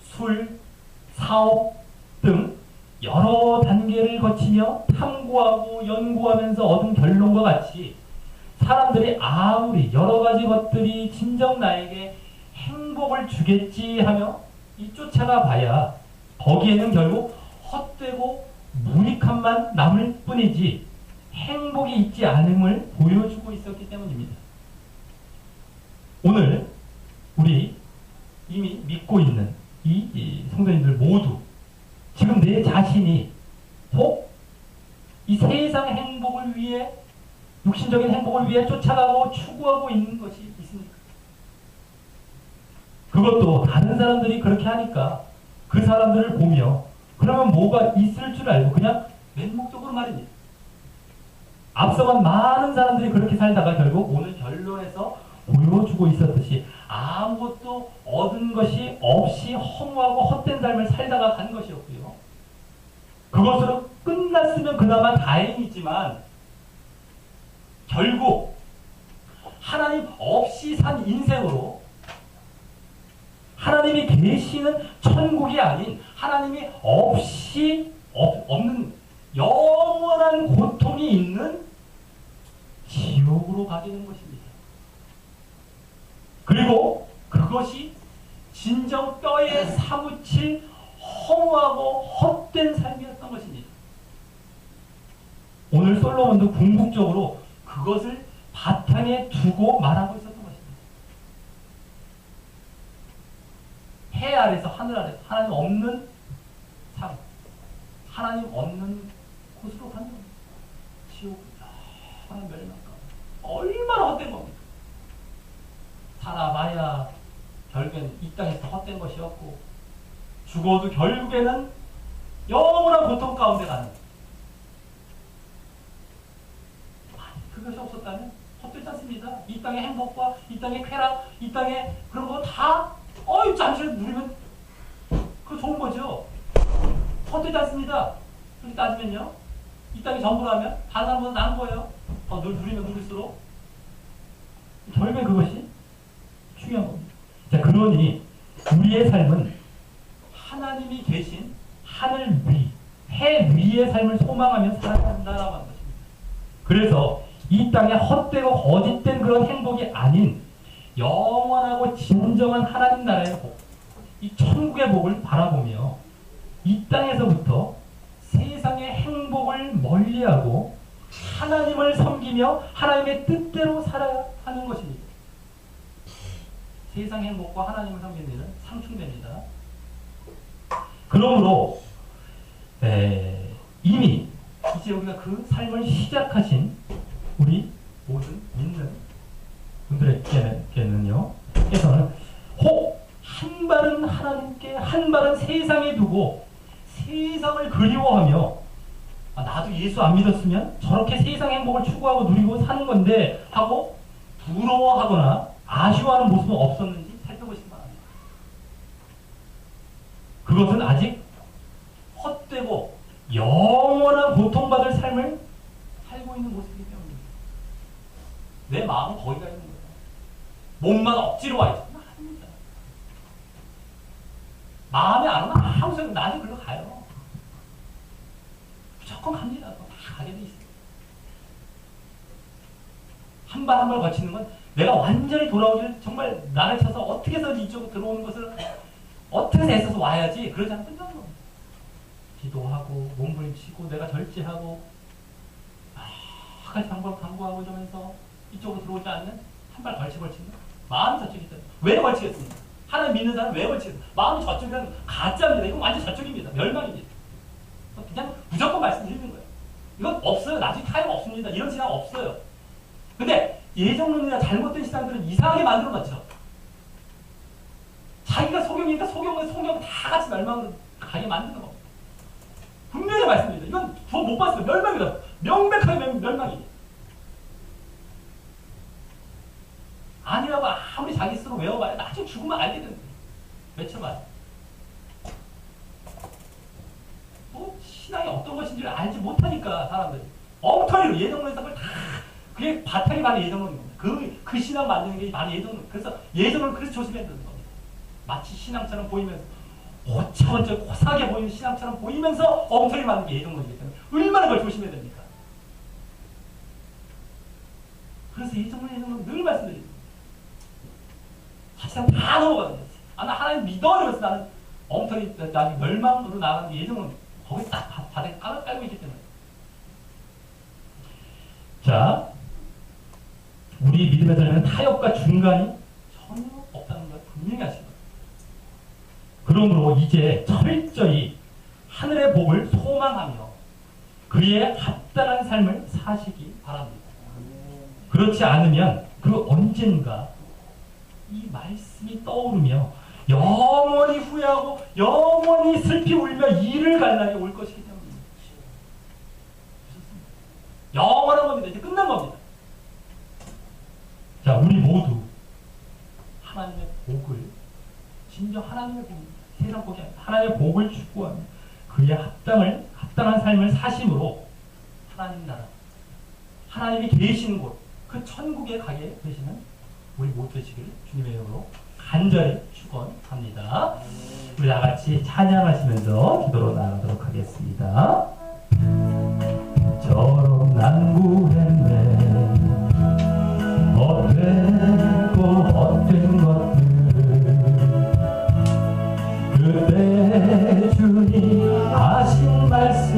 술, 사업 등 여러 단계를 거치며 탐구하고 연구하면서 얻은 결론과 같이 사람들이 아무리 여러 가지 것들이 진정 나에게 행복을 주겠지 하며 이 쫓아가 봐야 거기에는 결국 헛되고 무익함만 남을 뿐이지 행복이 있지 않음을 보여주고 있었기 때문입니다. 오늘 우리 이미 믿고 있는 이 성도님들 모두 지금 내 자신이 혹 이 세상 행복을 위해 육신적인 행복을 위해 쫓아가고 추구하고 있는 것이 있습니까? 그것도 다른 사람들이 그렇게 하니까 그 사람들을 보며 그러면 뭐가 있을 줄 알고 그냥 맹목적으로 말입니다. 앞서간 많은 사람들이 그렇게 살다가 결국 오늘 결론에서 보여주고 있었듯이 아무것도 얻은 것이 없이 허무하고 헛된 삶을 살다가 간 것이었고요. 그것으로 끝났으면 그나마 다행이지만 결국 하나님 없이 산 인생으로 하나님이 계시는 천국이 아닌 하나님이 없는 영원한 고통이 있는 지옥으로 가게 된 것입니다. 그리고 그것이 진정 뼈에 사무칠 허무하고 헛된 삶이었던 것입니다. 오늘 솔로몬도 궁극적으로 그것을 바탕에 두고 말하고 있었던 것입니다. 해 아래서 하늘 아래서 하나님 없는 삶, 하나님 없는 곳으로 가는 겁니다. 지옥, 하나님 멸망감. 얼마나 헛된 겁니까? 살아봐야 결국엔 이 땅에서 헛된 것이었고 죽어도 결국에는 영원한 고통 가운데 가는. 그것이 없었다면 헛되지 않습니다. 이 땅의 행복과 이 땅의 쾌락, 이 땅의 그런 거 다 잠시 누리면 그거 좋은 거죠. 헛되지 않습니다. 그렇게 따지면요. 이 땅이 전부라면 다른 사람보다 나은 거예요. 더 누리면 누릴수록. 결국에 그것이 중요한 겁니다. 자, 그러니 우리의 삶은 하나님이 계신 하늘 위, 해 위의 삶을 소망하며 살아야 한다라고 하는 것입니다. 그래서 이 땅에 헛되고 거짓된 그런 행복이 아닌 영원하고 진정한 하나님 나라의 복, 이 천국의 복을 바라보며 이 땅에서부터 세상의 행복을 멀리하고 하나님을 섬기며 하나님의 뜻대로 살아야 하는 것입니다. 세상 행복과 하나님을 섬기는 일은 상충됩니다. 그러므로 이미 이제 우리가 그 삶을 시작하신 우리 모든 믿는 분들에게는요, 혹 한 발은 하나님께 한 발은 세상에 두고 세상을 그리워하며 나도 예수 안 믿었으면 저렇게 세상 행복을 추구하고 누리고 사는 건데 하고 부러워하거나 아쉬워하는 모습은 없었는지 살펴보시기 바랍니다. 그것은 아직 헛되고 영원한 고통받을 삶을 살고 있는 모습이기 때문입니다. 내 마음은 거기가 있는 거예요. 몸만 억지로 와 있어. 아닙니다. 마음에 안 오면 아무 소리 나중에 글로 가요. 무조건 갑니다. 다 가게 돼 있어요. 한 발 한 발 거치는 건 내가 완전히 돌아오기를 정말 나를 쳐서 어떻게 해서든 이쪽으로 들어오는 것을 어떻게 해서 애써서 와야지. 그러지 않으면 끝나는 겁니다. 기도하고 몸부림치고 내가 절제하고 같이 강구하고 이러면서 이쪽으로 들어오지 않는 한 발 걸치는 마음이 저쪽이 있다. 왜 걸치겠습니까? 하나님 믿는 사람은 왜 걸치겠습니까? 마음이 저쪽이라는 가짜입니다. 이건 완전 저쪽입니다. 멸망입니다. 그냥 무조건 말씀드리는 거예요. 이건 없어요. 나중에 타협 없습니다. 이런 신앙 없어요. 근데 예정론이나 잘못된 신앙들은 이상하게 만들어놨죠. 자기가 소경이니까 소경 다 같이 멸망으로 가게 만드는 겁니다. 분명히 말씀드립니다. 이건 더 못 봤어요. 멸망이다. 명백하게 멸망이에요. 아니라고 아무리 자기 스스로 외워봐야 나중에 죽으면 알게 되는 거예요. 외쳐봐요. 신앙이 어떤 것인지를 알지 못하니까 사람들이 엉터리로 예정론 해석을 다 그게 바탕이 바로 예정론인 겁니다. 그 신앙 만드는 게 바로 예정론. 그래서 예정론을 그래서 조심해야 되는 겁니다. 마치 신앙처럼 보이면서 고차원적 고상하게 보이는 신앙처럼 보이면서 엉터리 만드는 게 예정론이기 때문에 얼마나 그걸 조심해야 됩니까? 그래서 예정론 늘 말씀드립니다. 사실상 다 넘어가거든요. 나 하나님 믿어 이러면서 나는 엉터리 나중에 멸망으로 나가는 게 예정론 거기 딱 바닥에 깔고 있기 때문에. 자, 우리 믿음의 삶에는 타협과 중간이 전혀 없다는 걸 분명히 아시고, 그러므로 이제 철저히 하늘의 복을 소망하며 그에 합당한 삶을 사시기 바랍니다. 그렇지 않으면 그 언젠가 이 말씀이 떠오르며 영원히 후회하고 영원히 슬피 울며 이를 갈 날이 올 것이기 때문입니다. 영원한 겁니다. 이제 끝난 겁니다. 자, 우리 모두 하나님의 복을, 심지어 하나님의 복, 세상 복이 아니라 하나님의 복을 추구하며 그의 합당한 삶을 사심으로 하나님 나라, 하나님이 계시는 곳, 그 천국에 가게 되시는 우리 모두 되시길 주님의 이름으로 간절히 축원합니다. 우리 다 같이 찬양하시면서 기도로 나가도록 하겠습니다. 저런 난구했네 헛되고 헛된 것들을 그때 주님 하신 말씀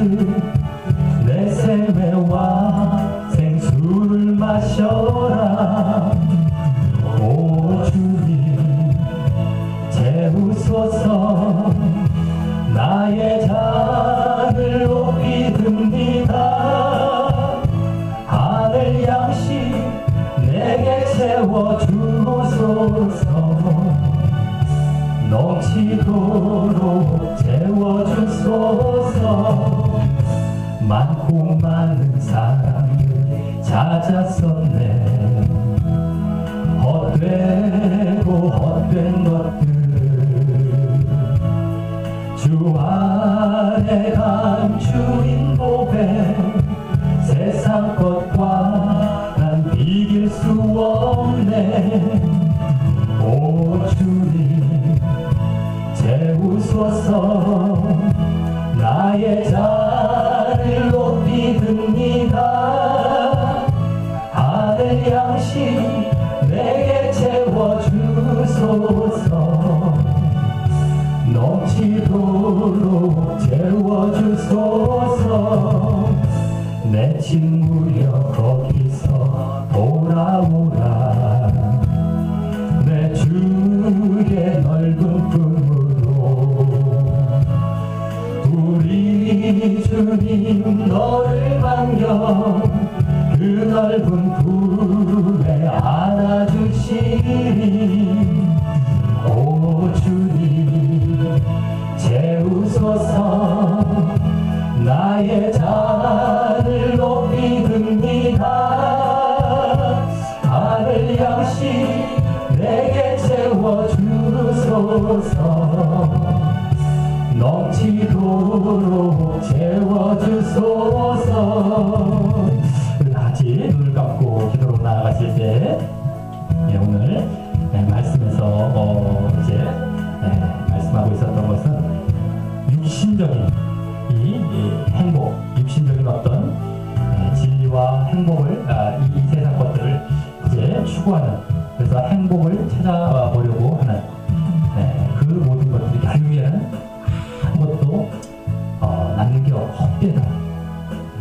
내 세매와 생수를 마셔라 오 주님 채우소서 나의 잔을 높이 듭니다 하늘 양식 내게 채워주소서 넘치도록 채워주소서 많고 많은 사람들 찾았었네 헛되고 헛된 것들 주 안에 감추인 보배 세상 것과 난 비길 수 없네 오 주님 채우소서 나의 잔을 높이 듭니다 하늘 양식 내게 채워주소서 넘치도록 채워주소서 내 친구여 거기서 돌아오라 내 주의 넓은 품으로 우리 주님 너를 반겨 그 넓은 품에 안아주시리 오 주님 채우소서 나의 잔을 높이 듭니다 하늘 양식 내게 채워주소서 넘치도록 채워주소서 우리 다같이 눈을 감고 기도로 나아가실 때 오늘 말씀에서 이제 말씀하고 있었던 것은 육신적인 이 행복, 육신적인 어떤 진리와 행복을 이 세상 것들을 이제 추구하는 그래서 행복을 찾아보려고 하는 그 모든 것들이 결국에는 아무것도 남는 게 헛되다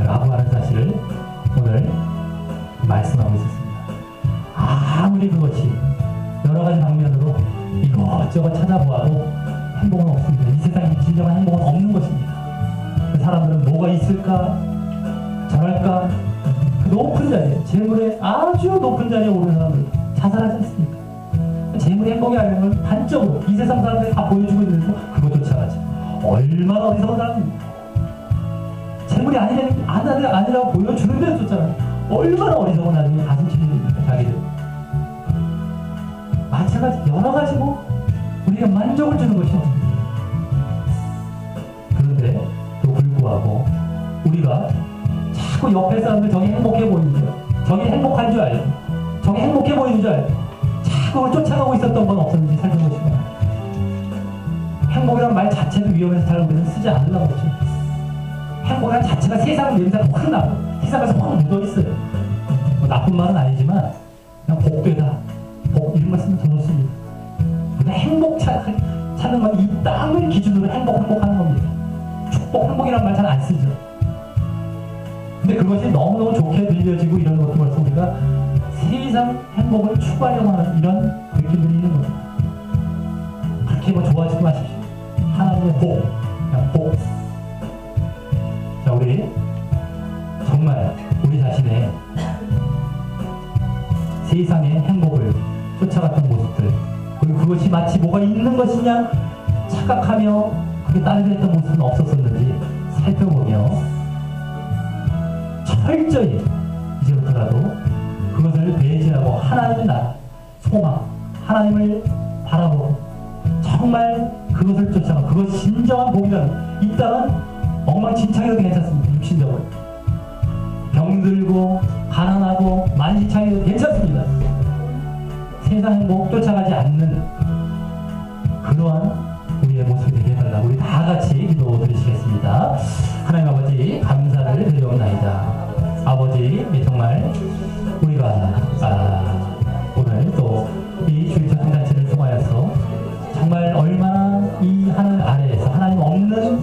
라고 하는 사실을 오늘 말씀하고 있었습니다. 아무리 그것이 여러 가지 방면으로 이것저것 찾아보아도 행복은 없습니다. 이 세상에 진정한 행복은 없는 것입니다. 사람들은 뭐가 있을까? 저럴까? 그 높은 자리에, 재물의 아주 높은 자리에 오른 사람들 자살하지 않습니까? 재물이 행복이 아니라는 걸 단적으로 이 세상 사람들이 다 보여주고 있는데도 그것도 찾아가지. 얼마나 어리석은 사람입니까? 재물이 아니라고 보여주는데도 쫓아가지. 얼마나 어리석은 나중에 가슴 찔립니까? 자기들. 마찬가지 여러 가지고 우리가 만족을 주는 것이 없습니다. 그런데 또 불구하고 우리가 자꾸 옆에 사람들 저기 행복해 보이는 줄 알고 저기 행복한 줄 알고 저기 행복해 보이는 줄 알고 자꾸 그걸 쫓아가고 있었던 건 없었는지 살펴 보시면 행복이란 말 자체도 위험해서 잘 우리는 쓰지 않으려고 그러죠. 행복이란 자체가 세상 냄새가 확 나고 세상에서 확 묻어있어요. 뭐 나쁜 말은 아니지만 그냥 복되다 복 이런 말 쓰면 더 좋습니다. 근데 행복 찾는 건 이 땅을 기준으로 행복하는 겁니다. 축복, 행복이란 말 잘 안 쓰죠. 근데 그것이 너무너무 좋게 들려지고 이런 것도 벌써 우리가 세상 행복을 추구하려고 하는 이런 느낌들이 있는 겁니다. 그렇게 뭐 좋아하지 마십시오. 하나님의 복, 그냥 복. 자, 우리 정말 우리 자신의 세상의 행복을 쫓아갔던 모습들 그리고 그것이 마치 뭐가 있는 것이냐 착각하며 그게 따르겠던 모습은 없었었는지 살펴보며 철저히 이제부터라도 그것을 배제하고 하나님의 나라, 소망, 하나님을 바라보고 정말 그것을 쫓아가 그것이 진정한 복이라는 이 땅은 엉망진창이라도 괜찮습니다. 육신적으로 병들고 가난하고 만시창이라도 괜찮습니다. 세상 행복 쫓아가지 않는 그러한 우리의 모습이 되게 해달라고 우리 다 같이 기도 드리시겠습니다. 하나님 아버지 감사를 드리옵나이다. 아버지 정말 우리가 오늘 또 이 주일 전통잔치를 통하여서 정말 얼마나 이 하늘 아래에서 하나님 없는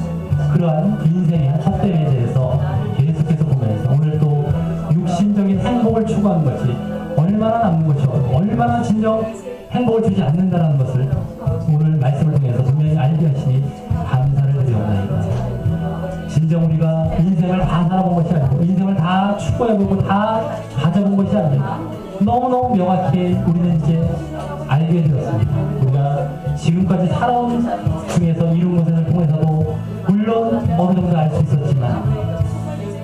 그러한 인생의 헛됨에 대해서 계속해서 보면서 오늘 또 육신적인 행복을 추구하는 것이 얼마나 남는 것이고 얼마나 진정 행복을 주지 않는다는 것을 오늘 말씀을 통해서 분명히 알게 하시니 감사를 드리옵나이다. 진정 우리가 인생을 다 살아본 것이 아니고 인생을 다 추구해보고 다 가져본 것이 아니고 너무너무 명확히 우리는 이제 알게 되었습니다. 우리가 지금까지 살아온 중에서 이룬 것을 통해서도 물론 어느 정도 알 수 있었지만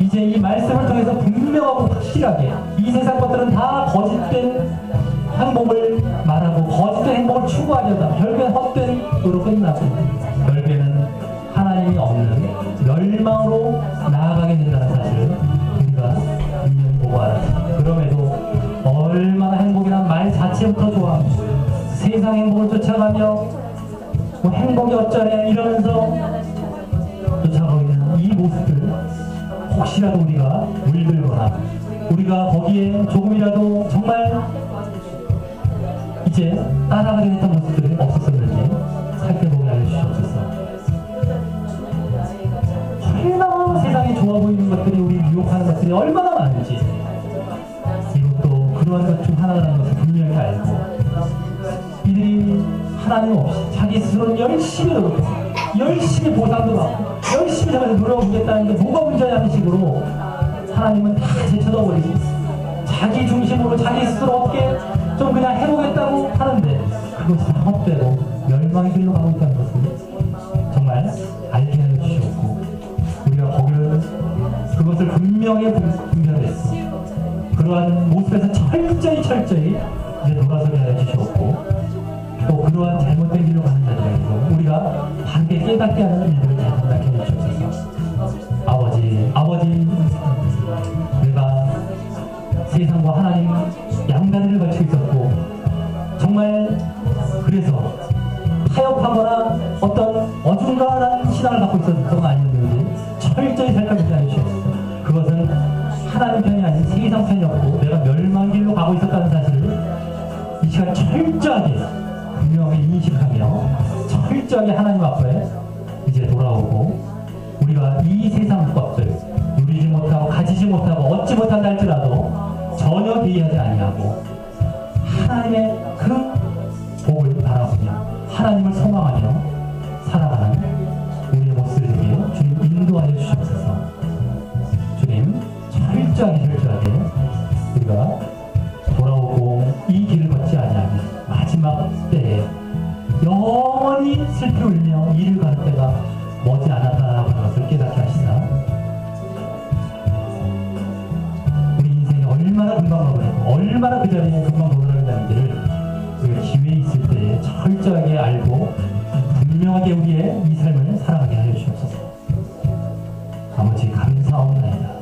이제 이 말씀을 통해서 분명하고 확실하게 이 세상 것들은 다 거짓된 행복을 말하고 거짓된 행복을 추구하려다 결국엔 헛된 으로 끝나고 결국에는 하나님이 없는 멸망으로 나아가게 된다는 사실을 우리가 분명히 보고 알았습니다. 그럼에도 얼마나 행복이란 말 자체부터 좋아하고 세상 행복을 쫓아가며 뭐 행복이 어쩌네 이러면서 쫓아가고 있는 이 모습들 혹시라도 우리가 물들거나 우리가 거기에 조금이라도 정말 이제 따라가게 했던 모습들이 없었었는지 살펴보게 알려주시옵소서. 얼마나 세상에 좋아 보이는 것들이 우리 유혹하는 것들이 얼마나 많은지 이것도 그러한 것 중 하나라는 것을 분명히 알고 이들이 하나님 없이 자기 스스로는 열심히 노력하고 열심히 보상도 받고 열심히 자기를 노력하겠다는 게 뭐가 문제냐는 식으로 하나님은 다 제쳐둬버리고 자기 중심으로 자기 스스로 어떻게 좀 그냥 해보겠다고 하는데 그것이 다 헛되고 멸망의 길로 가고 있다는 것을 정말 알게 해주시옵고 우리가 거기를 그것을 분명히 분별했어 그러한 모습에서 철저히 이제 돌아서게 해주시옵고 또 그러한 잘못된 길로 가는 자들에게 우리가 함께 깨닫게 하는 일들을 잘 담당해 주시옵소서. 아버지 내가 세상과 하나님 양다리를 걸치고 있었고 정말 그래서 타협하거나 어떤 어중간한 신앙을 갖고 있었던 건 아니었는지 철저히 살펴보게 해주시옵소서. 그것은 하나님 편이 아닌 세상 편이었고 내가 멸망길로 가고 있었다는 사실을 이 시간 철저하게 분명히 인식하며 철저하게 하나님 앞에 이제 돌아오고 우리가 이 세상 것들 누리지 못하고 가지지 못하고 얻지 못한다 할지라도 전혀 비하지 아니하고 하나님의 그 복을 바라보며 하나님을 소망하며 살아가는 우리의 모습에게 주님 인도하여 주시옵소서. 주님 철저하게 우리가 돌아오고 이 길을 걷지 아니하니 마지막 때에 영원히 슬피 울며 이를 가는 때가 머지 않았다라는 것을 깨닫게 하시사 우리 인생이 얼마나 금방 가버리고 얼마나 그 자리에 금방 도달하는지를 우리가 기회에 있을 때 철저하게 알고 분명하게 우리의 이 삶을 살아가게 하여 주옵소서. 아버지 감사합니다.